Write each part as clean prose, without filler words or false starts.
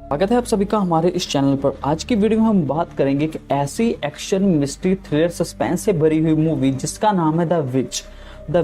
स्वागत है आप सभी का हमारे इस चैनल पर। आज की वीडियो में हम बात करेंगे कि ऐसी एक्शन मिस्ट्री थ्रिलर सस्पेंस से भरी हुई मूवी जिसका नाम है द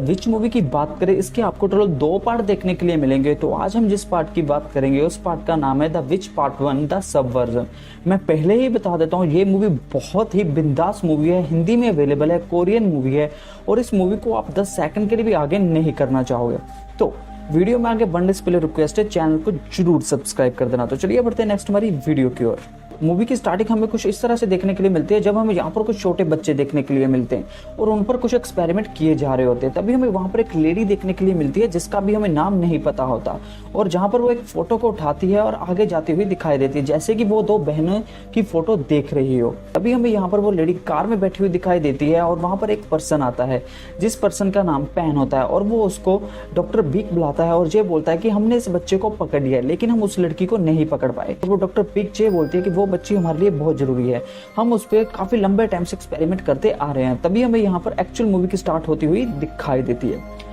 विच मूवी की बात करें, इसके आपको टोटल 2 पार्ट देखने के लिए मिलेंगे। तो आज हम जिस पार्ट की बात करेंगे उस पार्ट का नाम है the which part 1 the subversion. मैं पहले ही बता देता हूँ, ये मूवी बहुत ही बिंदास मूवी है, हिंदी में अवेलेबल है, कोरियन मूवी है और इस मूवी को आप 10 सेकंड के लिए भी आगे नहीं करना चाहोगे। तो वीडियो में आगे बढ़ने से पहले रिक्वेस्ट है, चैनल को जरूर सब्सक्राइब कर देना। तो चलिए बढ़ते हैं नेक्स्ट हमारी वीडियो की ओर। मूवी की स्टार्टिंग हमें कुछ इस तरह से देखने के लिए मिलती है, जब हमें यहाँ पर कुछ छोटे बच्चे देखने के लिए मिलते हैं और उन पर कुछ एक्सपेरिमेंट किए जा रहे होते हैं। तभी हमें वहाँ पर एक लेडी देखने के लिए मिलती है जिसका भी हमें नाम नहीं पता होता, और जहाँ पर वो एक फोटो को उठाती है और आगे जाती हुई दिखाई देती है, जैसे कि वो 2 बहनों की फोटो देख रही हो। तभी हमें यहाँ पर वो लेडी कार में बैठी हुई दिखाई देती है और वहाँ पर एक पर्सन आता है जिस पर्सन का नाम पैन होता है, और वो उसको डॉक्टर बिग बुलाता है और ये बोलता है कि हमने इस बच्चे को पकड़ लिया है लेकिन हम उस लड़की को नहीं पकड़ पाए। वो डॉक्टर बिग ये बोलती है कि वो बच्ची हमारे लिए बहुत जरूरी है, हम उस पर काफी लंबे टाइम से एक्सपेरिमेंट करते आ रहे हैं। तभी हमें यहाँ पर एक्चुअल मूवी की स्टार्ट होती हुई दिखाई देती है।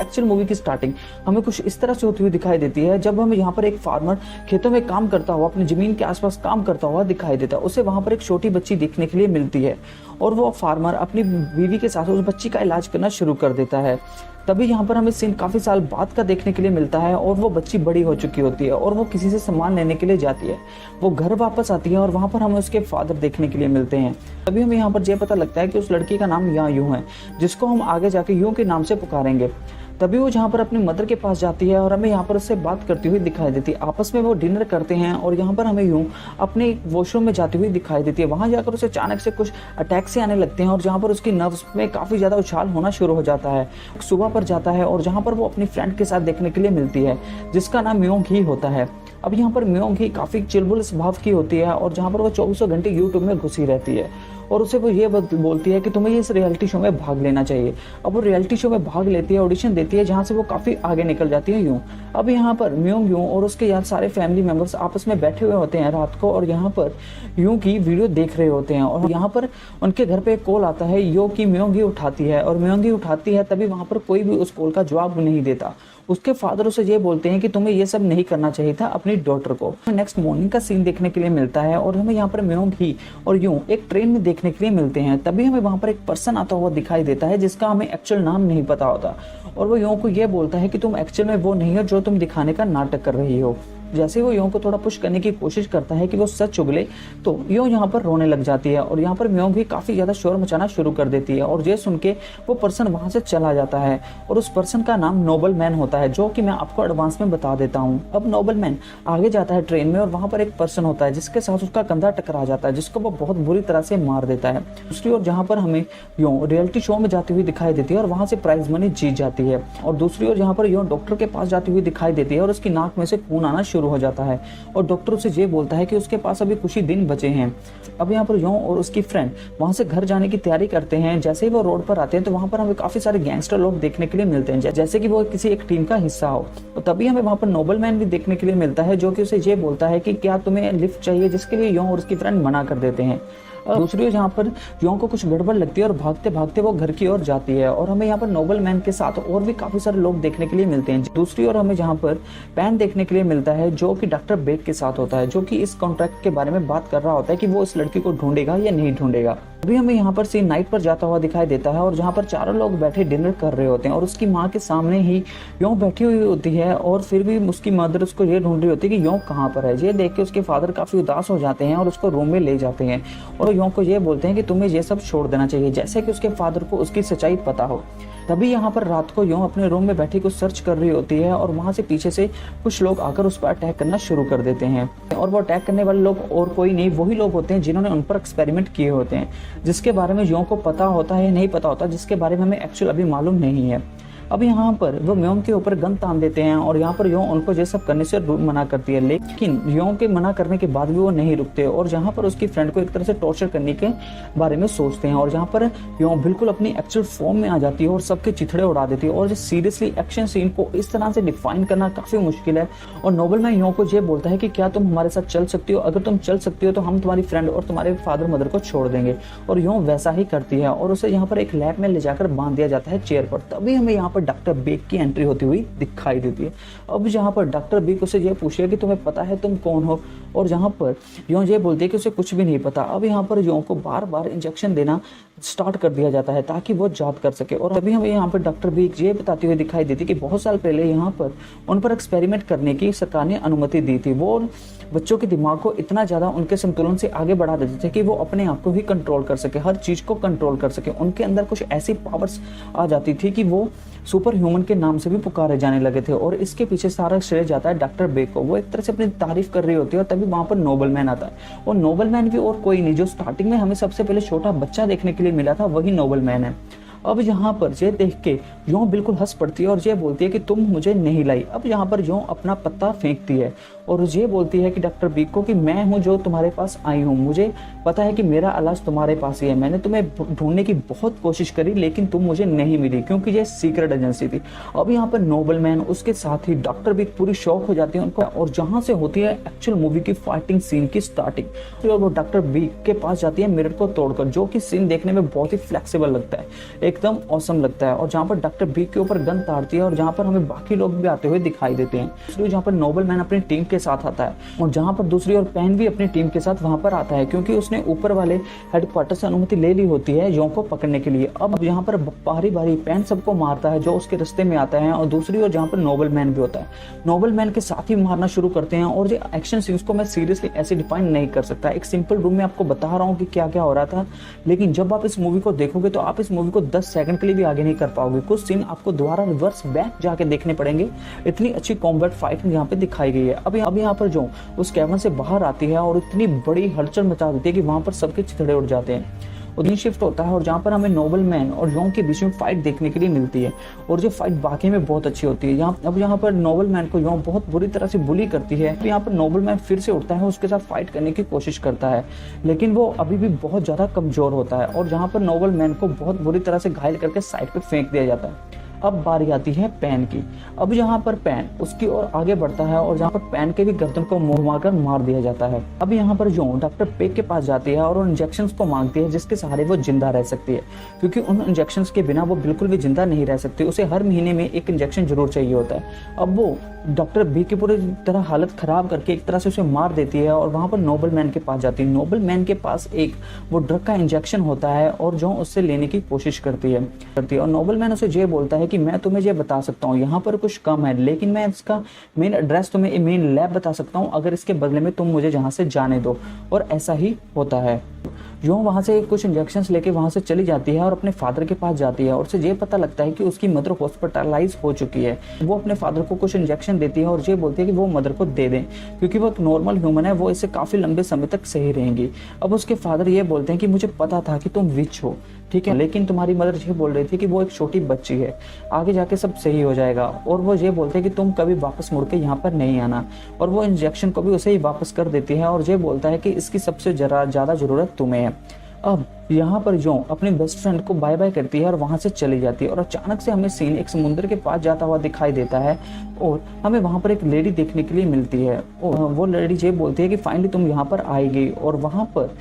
एक्चुअल मूवी की स्टार्टिंग हमें कुछ इस तरह से होती हुई दिखाई देती है, जब हमें यहाँ पर एक फार्मर खेतों में काम करता हुआ, अपनी जमीन के आसपास काम करता हुआ दिखाई देता है। उसे वहां पर एक छोटी बच्ची देखने के लिए मिलती है और वो फार्मर अपनी बीवी के साथ उस बच्ची का इलाज करना शुरू कर देता है। तभी यहाँ पर हमें सीन काफी साल बाद का देखने के लिए मिलता है और वो बच्ची बड़ी हो चुकी होती है और वो किसी से सामान लेने के लिए जाती है। वो घर वापस आती है और वहां पर हमें उसके फादर देखने के लिए मिलते हैं। तभी हमें यहाँ पर यह पता लगता है कि उस लड़की का नाम या यूं है, जिसको हम आगे जाके यूं के नाम से पुकारेंगे। तभी वो जहाँ पर अपनी मदर के पास जाती है और हमें यहाँ पर उससे बात करती हुई दिखाई देती है। आपस में वो डिनर करते हैं और यहाँ पर हमें यूं अपने वॉशरूम में जाती हुई दिखाई देती है। वहां जाकर उसे अचानक से कुछ अटैक से आने लगते हैं और जहाँ पर उसकी नर्व्स में काफी ज्यादा उछाल होना शुरू हो जाता है। सुबह पर जाता है और जहाँ पर वो अपनी फ्रेंड के साथ देखने के लिए मिलती है जिसका नाम म्योंग ही होता है। अब यहाँ पर म्योंग ही काफी चिलबुल स्वभाव की होती है और जहाँ पर वो 24 घंटे यूट्यूब में घुसी रहती है और उसे वो ये बोलती है कि तुम्हें इस रियलिटी शो में भाग लेना चाहिए। अब वो रियलिटी शो में भाग लेती है, ऑडिशन देती है, जहाँ से वो काफी आगे निकल जाती है यूं। अब यहाँ पर म्योंग यूं और उसके यार सारे फैमिली मेंबर्स आपस में बैठे हुए होते हैं रात को और यहाँ पर यूं की वीडियो देख रहे होते हैं और यहाँ पर उनके घर पे एक कॉल आता है यो की म्योंग ही उठाती है और म्योंग ही उठाती है। तभी वहां पर कोई भी उस कॉल का जवाब नहीं देता। उसके फादर उसे ये बोलते हैं कि तुम्हें ये सब नहीं करना चाहिए था अपनी डॉटर को। नेक्स्ट मॉर्निंग का सीन देखने के लिए मिलता है और हमें यहाँ पर म्योंग ही और यूं एक ट्रेन में देखने के लिए मिलते हैं। तभी हमें वहां पर एक पर्सन आता हुआ दिखाई देता है जिसका हमें एक्चुअल नाम नहीं पता होता और वो यूं को ये बोलता है कि तुम एक्चुअल में वो नहीं हो जो तुम दिखाने का नाटक कर रही हो। जैसे वो यों को थोड़ा पुश करने की कोशिश करता है कि वो सच उगले, तो यों यहाँ पर रोने लग जाती है और यहाँ पर म्योंग भी काफी ज्यादा शोर मचाना शुरू कर देती है और ये सुन के वो पर्सन वहां से चला जाता है और उस पर्सन का नाम नोबल मैन होता है, जो कि मैं आपको एडवांस में बता देता हूँ। अब नोबल मैन आगे जाता है ट्रेन में और वहां पर एक पर्सन होता है जिसके साथ उसका कंधा टकरा जाता है, जिसको वो बहुत बुरी तरह से मार देता है। दूसरी ओर जहाँ पर हमें यों रियलिटी शो में जाती हुई दिखाई देती है और वहां से प्राइज मनी जीत जाती है, और दूसरी ओर यहाँ पर यों डॉक्टर के पास जाती हुई दिखाई देती है और उसकी नाक में से खून आना शुरू हो जाता है और डॉक्टर उसे ये बोलता है कि उसके पास अभी कुछ ही दिन बचे हैं। अब यहाँ पर यों और उसकी फ्रेंड वहां से घर जाने की तैयारी करते हैं। जैसे ही वो रोड पर आते हैं तो वहां पर हमें काफी सारे गैंगस्टर लोग देखने के लिए मिलते हैं, जैसे कि वो किसी एक टीम का हिस्सा हो। तो तभी हमें वहां पर नोबल मैन भी देखने के लिए मिलता है, जो कि उसे ये बोलता है कि क्या तुम्हें लिफ्ट चाहिए, जिसके लिए यों और उसकी फ्रेंड मना कर देते हैं। दूसरी ओर जहाँ पर यों को कुछ गड़बड़ लगती है और भागते भागते वो घर की ओर जाती है और हमें यहाँ पर नोबल मैन के साथ और भी काफी सारे लोग देखने के लिए मिलते हैं। दूसरी ओर हमें जहाँ पर पैन देखने के लिए मिलता है, जो कि डॉक्टर बेग के साथ होता है, जो कि इस कॉन्ट्रैक्ट के बारे में बात कर रहा होता है कि वो इस लड़की को ढूंढेगा या नहीं ढूंढेगा। अभी हमें यहाँ पर सीन नाइट पर जाता हुआ दिखाई देता है और जहाँ पर चारों लोग बैठे डिनर कर रहे होते हैं और उसकी माँ के सामने ही यों बैठी हुई होती है और फिर भी उसकी मदर उसको ये ढूंढ रही होती है कि यों कहाँ पर है। ये देख के उसके फादर काफी उदास हो जाते हैं और उसको रूम में ले जाते हैं और यों को ये बोलते हैं कि तुम्हें ये सब छोड़ देना चाहिए, जैसे कि उसके फादर को उसकी सच्चाई पता हो। तभी यहाँ पर रात को यों अपने रूम में बैठी कुछ सर्च कर रही होती है और वहां से पीछे से कुछ लोग आकर उस पर अटैक करना शुरू कर देते हैं और वो अटैक करने वाले लोग और कोई नहीं, वही लोग होते हैं जिन्होंने उन पर एक्सपेरिमेंट किए होते हैं, जिसके बारे में यों को पता होता है या नहीं पता होता, जिसके बारे में हमें एक्चुअल अभी मालूम नहीं है। अब यहाँ पर वो म्योंग के ऊपर गन तान देते हैं और यहाँ पर यो उनको ये सब करने से मना करती है, लेकिन यो के मना करने के बाद भी वो नहीं रुकते और जहाँ पर उसकी फ्रेंड को एक तरह से टॉर्चर करने के बारे में सोचते हैं और जहाँ पर यो बिल्कुल अपनी एक्चुअल फॉर्म में आ जाती है और सबके चिथड़े उड़ा देती है। और सीरियसली एक्शन सीन को इस तरह से डिफाइन करना काफी मुश्किल है। और नोबलमैन यो को ये बोलता है कि क्या तुम हमारे साथ चल सकती हो, अगर तुम चल सकती हो तो हम तुम्हारी फ्रेंड और तुम्हारे फादर मदर को छोड़ देंगे। और यो वैसा ही करती है और उसे यहाँ पर एक लैब में ले जाकर बांध दिया जाता है चेयर पर। तभी हमें यहाँ पर डॉक्टर बेक की एंट्री होती हुई दिखाई देती है। अब जहाँ पर डॉक्टर बेक उसे ये पूछे कि तुम्हें पता है तुम कौन हो, और जहाँ पर यो ये बोलती है कि उसे कुछ भी नहीं पता। अब यहाँ पर यो को बार बार इंजेक्शन देना स्टार्ट कर दिया जाता है ताकि वो याद कर सके। और तभी हमें यहाँ पर डॉक्टर बेक ये बताती हुई दिखाई देती कि बहुत साल पहले यहाँ पर उन पर एक्सपेरिमेंट करने की सरकार ने अनुमति दी थी। वो बच्चों के दिमाग को इतना ज्यादा उनके संतुलन से आगे बढ़ा देते थे कि वो अपने आप को ही कंट्रोल कर सके, हर चीज को कंट्रोल कर सके। उनके अंदर कुछ ऐसी पावर्स आ जाती थी कि वो सुपर ह्यूमन के नाम से भी पुकारे जाने लगे थे। और इसके पीछे सारा श्रेय जाता है डॉक्टर बेक को। वो एक तरह से अपनी तारीफ कर रही होती है और तभी वहां पर नोबलमैन आता है। और नोबलमैन भी और कोई नहीं, जो स्टार्टिंग में हमें सबसे पहले छोटा बच्चा देखने के लिए मिला था वही नोबलमैन है। अब यहाँ पर ये देख के यो बिल्कुल हंस पड़ती है और ये बोलती है कि तुम मुझे नहीं लाई। अब यहाँ पर यो अपना पत्ता फेंकती है और ये बोलती है कि डॉक्टर बीक को कि मैं हूँ जो तुम्हारे पास आई हूँ, मुझे पता है कि मेरा इलाज तुम्हारे पास ही है। मैंने तुम्हें ढूंढने की बहुत कोशिश करी लेकिन तुम मुझे नहीं मिली क्योंकि ये सीक्रेट एजेंसी थी। अब यहाँ पर नोबलमैन उसके साथ ही डॉक्टर बीक पूरी शॉक हो जाती है उनको, और जहाँ से होती है एक्चुअल मूवी की फाइटिंग सीन की स्टार्टिंग। और वो डॉक्टर बीक के पास जाती है मिरर को तोड़कर, जो कि सीन देखने में बहुत ही फ्लेक्सिबल लगता है, एकदम ऑसम लगता है। और जहाँ पर डॉक्टर बीक के ऊपर गन तारती है और जहाँ पर हमें बाकी लोग भी आते हुए दिखाई देते हैं। इसलिए जहाँ पर नोबलमैन अपनी टीम के साथ आता है और जहाँ पर दूसरी ओर पेन भी अपनी टीम के साथ वहां पर आता है क्योंकि उसने ऊपर वाले हेडक्वार्टर से अनुमति ले ली होती है यो को पकड़ने के लिए। अब यहाँ पर बारी बारी पेन सबको मारता है जो उसके रास्ते में आता है और दूसरी ओर जहाँ पर नोबलमैन भी होता है, नोबलमैन के साथ ही मारना शुरू करते हैं। और ये एक्शन सीन्स को मैं सीरियसली ऐसे डिफाइन नहीं कर सकता, एक सिंपल रूम में आपको बता रहा हूँ कि क्या क्या हो रहा था, लेकिन जब आप इस मूवी को देखोगे तो आप इस मूवी को 10 सेकंड के लिए भी आगे नहीं कर पाओगे। कुछ सीन आपको दोबारा रिवर्स बैक जाके देखने पड़ेंगे, इतनी अच्छी कॉम्बैट फाइटिंग यहाँ पे दिखाई गई है। अब यहाँ पर जो उस कैबिन से बाहर आती है और इतनी बड़ी हलचल मचा देती है कि वहां पर सबके चिथड़े उड़ जाते हैं। दिन शिफ्ट होता है और जहाँ पर हमें नोबलमैन और योंग के बीच में फाइट देखने के लिए मिलती है और जो फाइट वाकई में बहुत अच्छी होती है। यहाँ पर नोबलमैन को योंग बहुत बुरी तरह से बुली करती है। तो यहाँ पर नोबलमैन फिर से उठता है, उसके साथ फाइट करने की कोशिश करता है, लेकिन वो अभी भी बहुत ज्यादा कमजोर होता है और जहाँ पर नोबलमैन को बहुत बुरी तरह से घायल करके साइड पे फेंक दिया जाता है। अब बारी आती है पैन की। अब यहाँ पर पैन उसकी ओर आगे बढ़ता है और जहाँ पर पैन के भी गर्दन को मुड़वाकर मार दिया जाता है। अब यहाँ पर जो डॉक्टर पेक के पास जाती है और उन इंजेक्शंस को मांगती है जिसके सहारे वो जिंदा रह सकती है, क्योंकि उन इंजेक्शंस के बिना वो बिल्कुल भी जिंदा नहीं रह सकती। उसे हर महीने में एक इंजेक्शन जरूर चाहिए होता है। अब वो डॉक्टर बी की पूरी तरह हालत खराब करके एक तरह से उसे मार देती है और वहां पर नोबलमैन के पास जाती है। नोबलमैन के पास एक वो ड्रग का इंजेक्शन होता है और जो उससे लेने की कोशिश करती है और नोबलमैन उसे ये बोलता है कि मैं तुम्हें ये बता सकता हूँ, यहाँ पर कुछ कम है, लेकिन मैं इसका मेन एड्रेस तुम्हें मेन लैब बता सकता हूँ अगर इसके बदले में तुम मुझे जहाँ से जाने दो। और ऐसा ही होता है। जो वहां से कुछ इंजेक्शंस लेके वहां से चली जाती है और अपने फादर के पास जाती है और उसे ये पता लगता है कि उसकी मदर हॉस्पिटलाइज हो चुकी है। वो अपने फादर को कुछ इंजेक्शन देती है और ये बोलती है कि वो मदर को दे दें क्योंकि वो एक नॉर्मल ह्यूमन है, वो इससे काफी लंबे समय तक सही रहेंगी। अब उसके फादर ये बोलते हैं कि मुझे पता था कि तुम विच हो, ठीक है, लेकिन तुम्हारी मदर ये बोल रही थी कि वो एक छोटी बच्ची है, आगे जाके सब सही हो जाएगा। और वो ये बोलते हैं कि तुम कभी वापस मुड़ के यहाँ पर नहीं आना। और वो इंजेक्शन को भी उसे ही वापस कर देती है और ये बोलता है कि इसकी सबसे ज्यादा जरूरत तुम्हें है। अब यहाँ पर जो अपने बेस्ट फ्रेंड को बाय बाय करती है और वहां से चली जाती है और अचानक से हमें सीन एक समुद्र के पास जाता हुआ दिखाई देता है और हमें वहां पर एक लेडी देखने के लिए मिलती है और वो लेडी ये बोलती है कि फाइनली तुम यहाँ पर आएगी। और वहां पर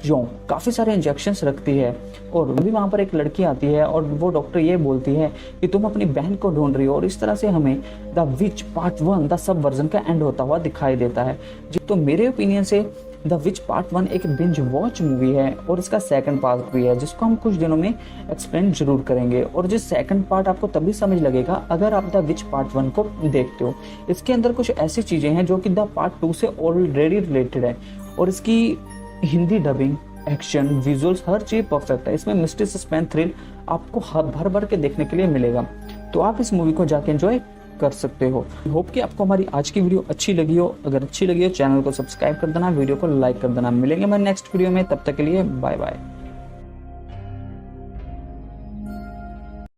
जो काफी सारे इंजेक्शंस रखती है और अभी वहां पर एक लड़की आती है और वो डॉक्टर ये बोलती है कि तुम अपनी बहन को ढूंढ रही हो। और इस तरह से हमें the which part 1 the sub version का एंड होता हुआ दिखाई देता है। तो मेरे ओपिनियन से द विच पार्ट 1 एक बिंज वॉच मूवी है और इसका सेकंड पार्ट भी है जिसको हम कुछ दिनों में एक्सप्लेन जरूर करेंगे। और जो सेकंड पार्ट आपको तभी समझ लगेगा अगर आप द विच पार्ट 1 को देखते हो। इसके अंदर कुछ ऐसी चीजें हैं जो कि द पार्ट 2 से ऑलरेडी रिलेटेड है और इसकी हिंदी डबिंग, एक्शन, विजुअल्स, हर चीज परफेक्ट है। इसमें मिस्ट्री, सस्पेंस, थ्रिल आपको भर भर के देखने के लिए मिलेगा, तो आप इस मूवी को जाके एंजॉय कर सकते हो। होप कि आपको हमारी आज की वीडियो अच्छी लगी हो। अगर अच्छी लगी हो चैनल को सब्सक्राइब कर देना, वीडियो को लाइक कर देना। मिलेंगे हमारे नेक्स्ट वीडियो में, तब तक के लिए बाय बाय।